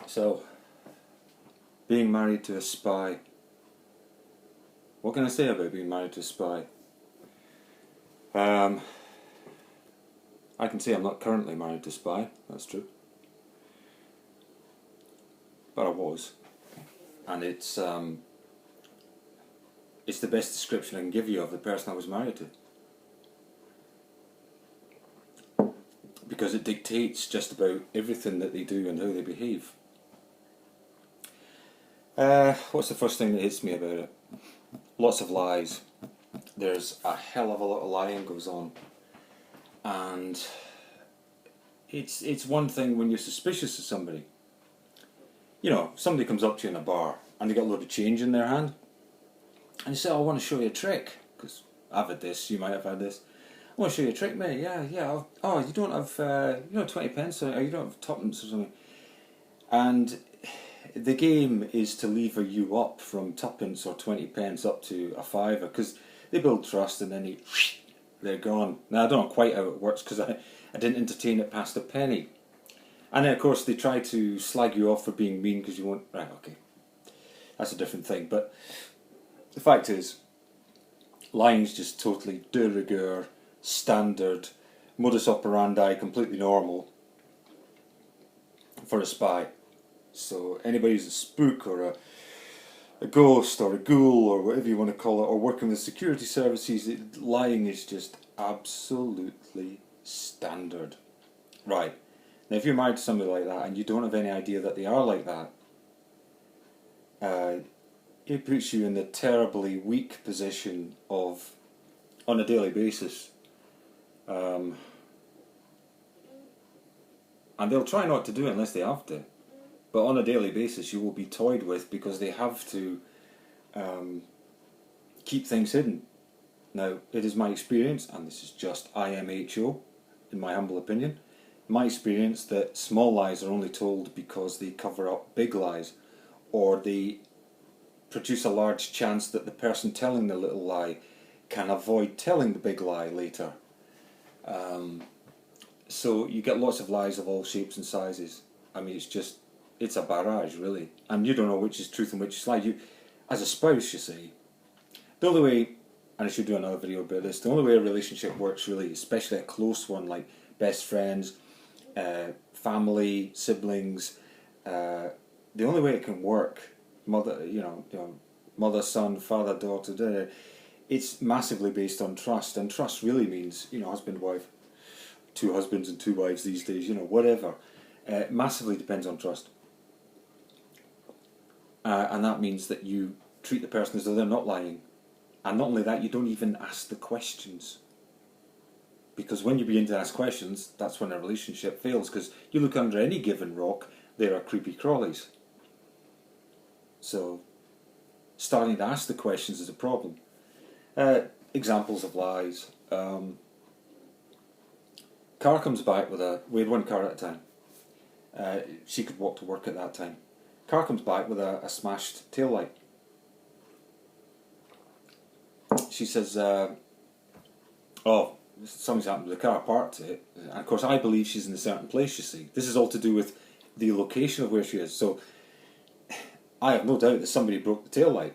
So, being married to a spy. What can I say about being married to a spy? I can say I'm not currently married to a spy, that's true. But I was. And it's the best description I can give you of the person I was married to. Because it dictates just about everything that they do and how they behave. What's the first thing that hits me about it? Lots of lies. There's a hell of a lot of lying goes on. And it's one thing when you're suspicious of somebody. You know, somebody comes up to you in a bar and they got a load of change in their hand. And you say, I want to show you a trick. Because I've had this, you might have had this. I want to show you a trick, mate. Yeah. Oh, you don't have, 20 pence or you don't have tuppence or something. And the game is to lever you up from tuppence or 20 pence up to a fiver, because they build trust and then they're gone. Now, I don't know quite how it works because I didn't entertain it past a penny. And then, of course, they try to slag you off for being mean because you won't... Right, okay. That's a different thing. But the fact is, lying's just totally de rigueur, standard, modus operandi, completely normal for a spy. So anybody who's a spook or a ghost or a ghoul or whatever you want to call it, or working with security services, lying is just absolutely standard. Right. Now if you're married to somebody like that and you don't have any idea that they are like that, it puts you in the terribly weak position of, on a daily basis, and they'll try not to do it unless they have to. But on a daily basis, you will be toyed with because they have to keep things hidden. Now, it is my experience, and this is just IMHO, in my humble opinion, my experience that small lies are only told because they cover up big lies, or they produce a large chance that the person telling the little lie can avoid telling the big lie later. So you get lots of lies of all shapes and sizes. I mean, it's a barrage, really. And you don't know which is truth and which is lie. You, as a spouse, you see, the only way, and I should do another video about this, the only way a relationship works, really, especially a close one, like best friends, family, siblings, the only way it can work, mother, son, father, daughter, it's massively based on trust. And trust really means, husband, wife, two husbands and two wives these days, whatever. Massively depends on trust. And that means that you treat the person as though they're not lying. And not only that, you don't even ask the questions. Because when you begin to ask questions, that's when a relationship fails. Because you look under any given rock, there are creepy crawlies. So, starting to ask the questions is a problem. Examples of lies. Car comes back we had one car at a time. She could walk to work at that time. Car comes back with a smashed tail light. She says, something's happened to the car, parked it. And of course I believe she's in a certain place, you see. This is all to do with the location of where she is. So I have no doubt that somebody broke the tail light.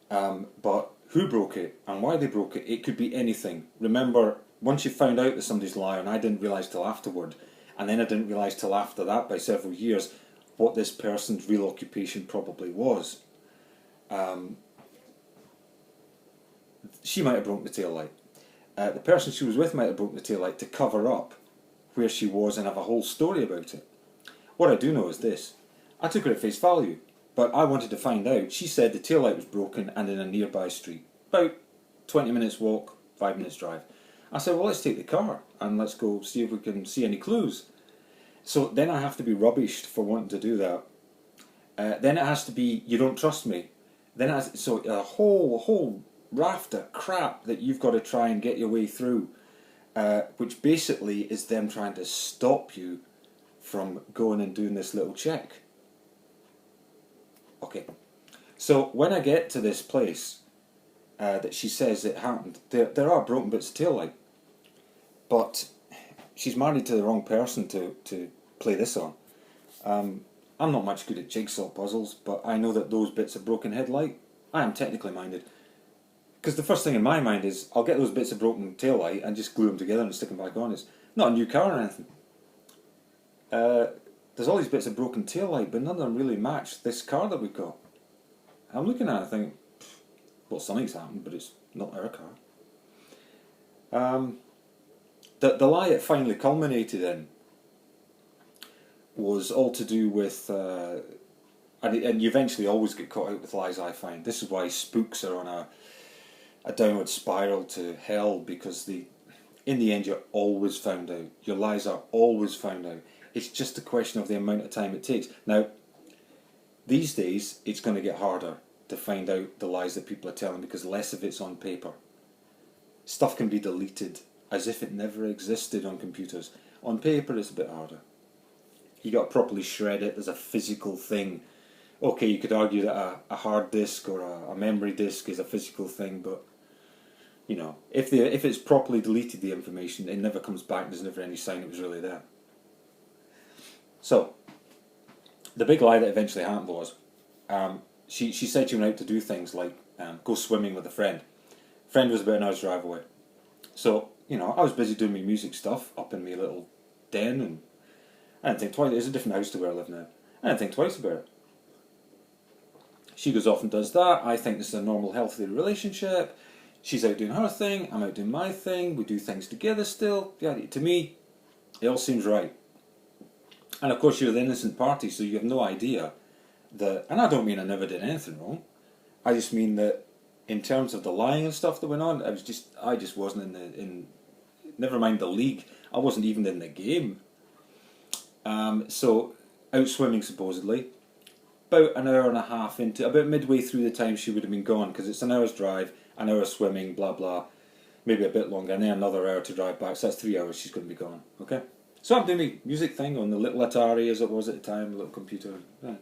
But who broke it and why they broke it, it could be anything. Remember, once you found out that somebody's lying, I didn't realise till afterward, and then I didn't realise till after that, by several years, what this person's real occupation probably was. She might have broken the tail light. The person she was with might have broken the tail light to cover up where she was and have a whole story about it. What I do know is this. I took her at face value, but I wanted to find out. She said the tail light was broken and in a nearby street. About 20 minutes walk, 5 minutes drive. I said, well, let's take the car and let's go see if we can see any clues. So then I have to be rubbished for wanting to do that. Then it has to be, you don't trust me. Then so a whole raft of crap that you've got to try and get your way through, which basically is them trying to stop you from going and doing this little check. Okay, so when I get to this place that she says it happened, there are broken bits of tail light, but she's married to the wrong person to play this on. I'm not much good at jigsaw puzzles, but I know that those bits of broken headlight, I am technically minded. Because the first thing in my mind is, I'll get those bits of broken tail light and just glue them together and stick them back on. It's not a new car or anything. There's all these bits of broken tail light, but none of them really match this car that we've got. I'm looking at it and I think, well, something's happened, but it's not our car. The lie it finally culminated in was all to do with, and you eventually always get caught out with lies, I find. This is why spooks are on a downward spiral to hell, because in the end you're always found out. Your lies are always found out. It's just a question of the amount of time it takes. Now, these days it's going to get harder to find out the lies that people are telling because less of it's on paper. Stuff can be deleted as if it never existed on computers. On paper it's a bit harder. You got to properly shred it. There's a physical thing. Okay, you could argue that a hard disk or a memory disk is a physical thing, but you know, if it's properly deleted the information, it never comes back. There's never any sign it was really there. So, the big lie that eventually happened was, she said she went out to do things like go swimming with a friend. Friend was about an hour's drive away. So, you know, I was busy doing my music stuff up in my little den, and I didn't think twice. It's a different house to where I live now. I didn't think twice about it. She goes off and does that. I think this is a normal, healthy relationship. She's out doing her thing. I'm out doing my thing. We do things together still. Yeah, to me, it all seems right. And of course, you're the innocent party, so you have no idea that. And I don't mean I never did anything wrong. I just mean that in terms of the lying and stuff that went on, I just wasn't in. Never mind the league. I wasn't even in the game. So out swimming supposedly. About an hour and a half into, about midway through the time she would have been gone, because it's an hour's drive, an hour swimming, blah blah, maybe a bit longer, and then another hour to drive back, so that's 3 hours she's going to be gone, okay? So I'm doing my music thing on the little Atari as it was at the time, the little computer, yeah.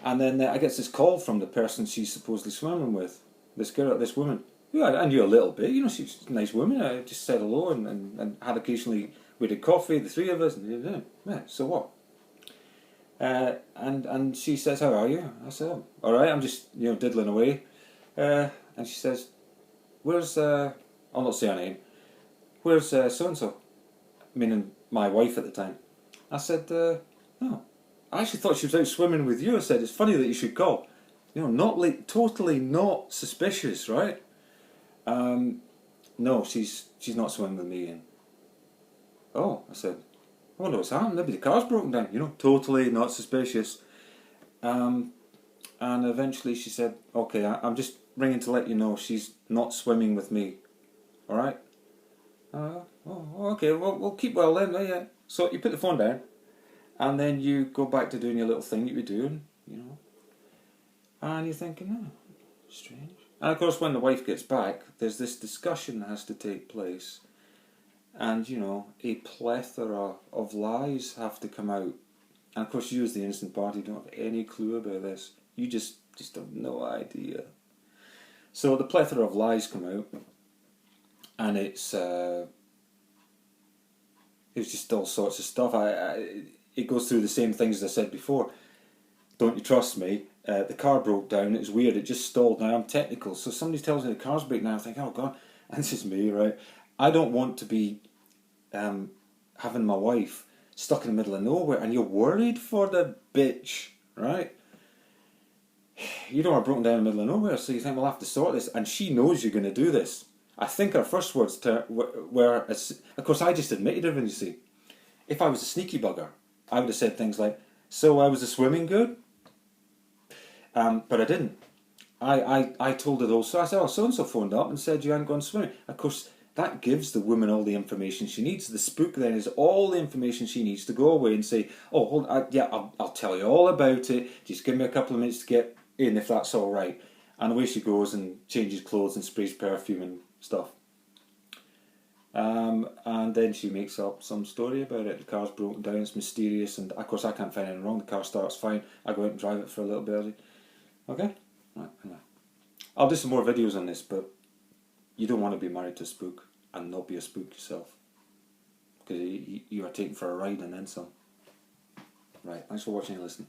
And then I get this call from the person she's supposedly swimming with, this girl, this woman, who I knew a little bit, you know, she's a nice woman, I just said hello and had occasionally, we did coffee, the three of us, and yeah, so what? And she says, how are you? I said, oh, alright, I'm just, you know, diddling away. And she says, where's, I'll not say her name, where's so-and-so? Meaning my wife at the time. I said, oh, I actually thought she was out swimming with you. I said, it's funny that you should call. You know, not like, totally not suspicious, right? No, she's not swimming with me. And, oh, I said, I wonder what's happened. Maybe the car's broken down. You know, totally not suspicious. And eventually she said, okay, I'm just ringing to let you know she's not swimming with me. All right? Oh, okay. Well, we'll keep well then. Yeah. So you put the phone down, and then you go back to doing your little thing that you're doing, you know. And you're thinking, oh, strange. And of course, when the wife gets back, there's this discussion that has to take place. And, you know, a plethora of lies have to come out. And of course, you as the innocent party don't have any clue about this. You just have no idea. So the plethora of lies come out. And it's just all sorts of stuff. It goes through the same things as I said before. Don't you trust me? The car broke down. It was weird. It just stalled. Now I'm technical. So somebody tells me the car's breaking down. I think, oh God, and this is me, right? I don't want to be having my wife stuck in the middle of nowhere, and you're worried for the bitch, right? You know, are broken down in the middle of nowhere, so you think we'll have to sort this, and she knows you're going to do this. I think her first words were, of course, I just admitted everything. You see, if I was a sneaky bugger, I would have said things like, "So I was a swimming good," but I didn't. I told her also. I said, "Oh, so and so phoned up and said you hadn't gone swimming." Of course, that gives the woman all the information she needs. The spook then is all the information she needs to go away and say, "Oh, hold, I'll tell you all about it. Just give me a couple of minutes to get in, if that's all right." And away she goes and changes clothes and sprays perfume and stuff. And then she makes up some story about it. The car's broken down, it's mysterious, and of course I can't find anything wrong. The car starts fine. I go out and drive it for a little bit. Okay? Right, anyway. I'll do some more videos on this, but you don't want to be married to a spook and not be a spook yourself, because you are taken for a ride and then some. Right, thanks for watching and listening.